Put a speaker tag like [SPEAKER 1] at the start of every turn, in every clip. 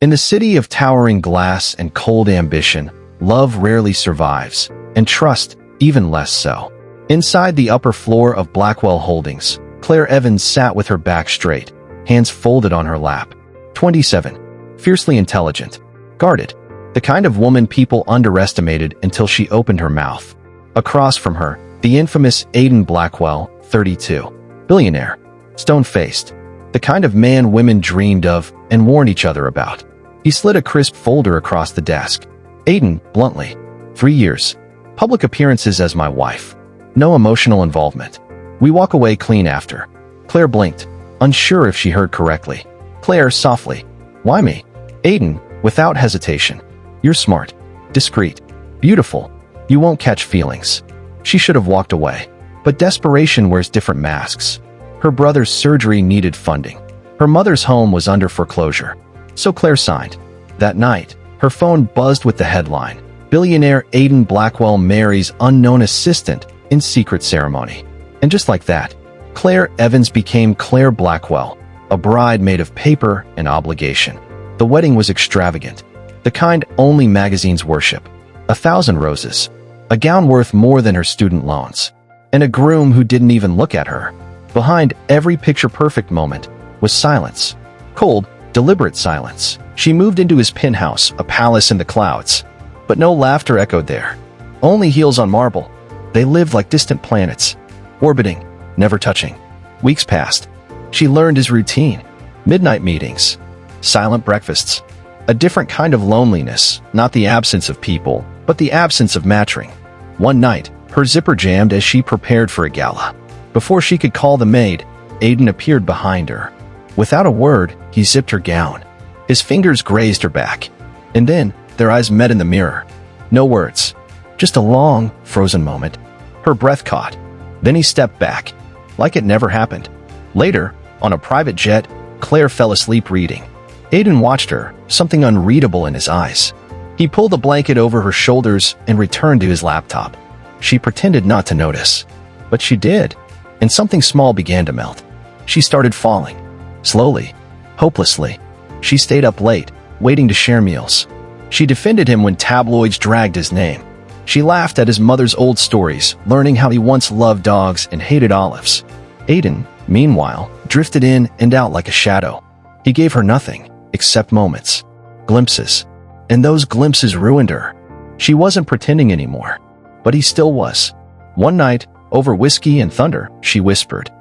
[SPEAKER 1] In the city of towering glass and cold ambition, love rarely survives, and trust even less so. Inside the upper floor of Blackwell Holdings, Claire Evans sat with her back straight, hands folded on her lap. 27. Fiercely intelligent. Guarded. The kind of woman people underestimated until she opened her mouth. Across from her, the infamous Aiden Blackwell, 32. Billionaire. Stone-faced. The kind of man women dreamed of and warned each other about. He slid a crisp folder across the desk. Aiden, bluntly. 3 years. Public appearances as my wife. No emotional involvement. We walk away clean after. Claire blinked, unsure if she heard correctly. Claire, softly. Why me? Aiden, without hesitation. You're smart. Discreet. Beautiful. You won't catch feelings. She should have walked away. But desperation wears different masks. Her brother's surgery needed funding. Her mother's home was under foreclosure. So Claire signed. That night, her phone buzzed with the headline, Billionaire Aiden Blackwell marries unknown assistant in secret ceremony. And just like that, Claire Evans became Claire Blackwell, a bride made of paper and obligation. The wedding was extravagant, the kind only magazines worship. 1,000 roses, a gown worth more than her student loans, and a groom who didn't even look at her. Behind every picture-perfect moment was silence. Cold, deliberate silence. She moved into his penthouse, a palace in the clouds. But no laughter echoed there. Only heels on marble. They lived like distant planets, orbiting, never touching. Weeks passed. She learned his routine. Midnight meetings. Silent breakfasts. A different kind of loneliness, not the absence of people, but the absence of matching. One night, her zipper jammed as she prepared for a gala. Before she could call the maid, Aiden appeared behind her. Without a word, he zipped her gown. His fingers grazed her back. And then, their eyes met in the mirror. No words. Just a long, frozen moment. Her breath caught. Then he stepped back, like it never happened. Later, on a private jet, Claire fell asleep reading. Aiden watched her, something unreadable in his eyes. He pulled the blanket over her shoulders and returned to his laptop. She pretended not to notice. But she did, and something small began to melt. She started falling. Slowly, hopelessly. She stayed up late, waiting to share meals. She defended him when tabloids dragged his name. She laughed at his mother's old stories, learning how he once loved dogs and hated olives. Aiden, meanwhile, drifted in and out like a shadow. He gave her nothing, except moments. Glimpses. And those glimpses ruined her. She wasn't pretending anymore. But he still was. One night, over whiskey and thunder, she whispered,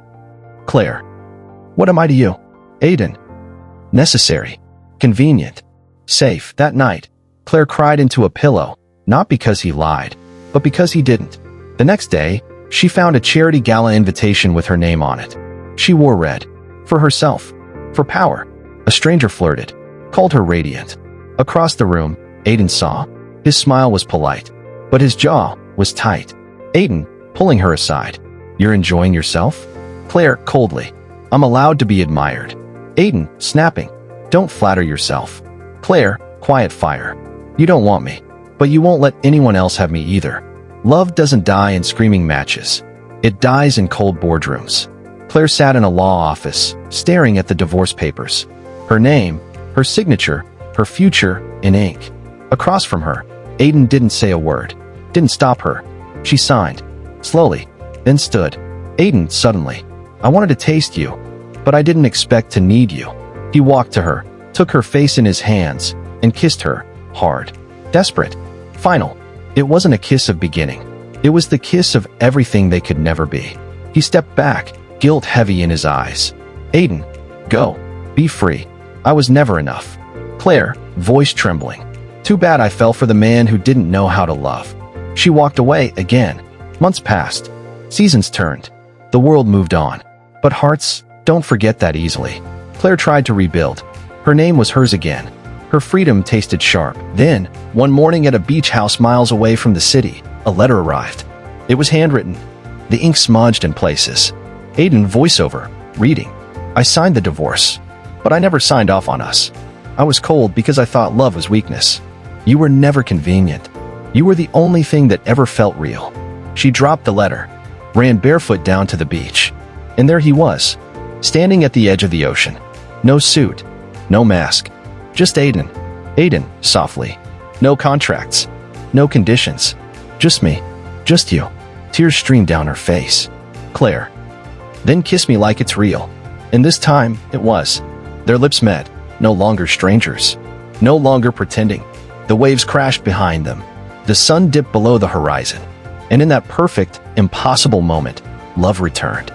[SPEAKER 1] Claire, what am I to you? Aiden. Necessary. Convenient. Safe. That night, Claire cried into a pillow, not because he lied, but because he didn't. The next day, she found a charity gala invitation with her name on it. She wore red. For herself. For power. A stranger flirted. Called her radiant. Across the room, Aiden saw. His smile was polite, but his jaw was tight. Aiden, pulling her aside. You're enjoying yourself? Claire, coldly. I'm allowed to be admired. Aiden, snapping. Don't flatter yourself. Claire, quiet fire. You don't want me, but you won't let anyone else have me either. Love doesn't die in screaming matches. It dies in cold boardrooms. Claire sat in a law office, staring at the divorce papers. Her name, her signature, her future, in ink. Across from her, Aiden didn't say a word. Didn't stop her. She signed. Slowly. Then stood. Aiden, suddenly. I wanted to taste you, but I didn't expect to need you. He walked to her, took her face in his hands, and kissed her, hard. Desperate. Final. It wasn't a kiss of beginning. It was the kiss of everything they could never be. He stepped back, guilt heavy in his eyes. Aiden, go. Be free. I was never enough. Claire, voice trembling. Too bad I fell for the man who didn't know how to love. She walked away again. Months passed. Seasons turned. The world moved on. But hearts don't forget that easily. Claire tried to rebuild. Her name was hers again. Her freedom tasted sharp. Then, one morning at a beach house miles away from the city, a letter arrived. It was handwritten. The ink smudged in places. Aiden, voiceover, reading. I signed the divorce, but I never signed off on us. I was cold because I thought love was weakness. You were never convenient. You were the only thing that ever felt real. She dropped the letter, ran barefoot down to the beach. And there he was, standing at the edge of the ocean. No suit, no mask, Just Aiden. Aiden, softly. No contracts. No conditions. Just me. Just you. Tears streamed down her face. Claire. Then kiss me like it's real. And this time, it was. Their lips met, no longer strangers. No longer pretending. The waves crashed behind them. The sun dipped below the horizon. And in that perfect, impossible moment, love returned.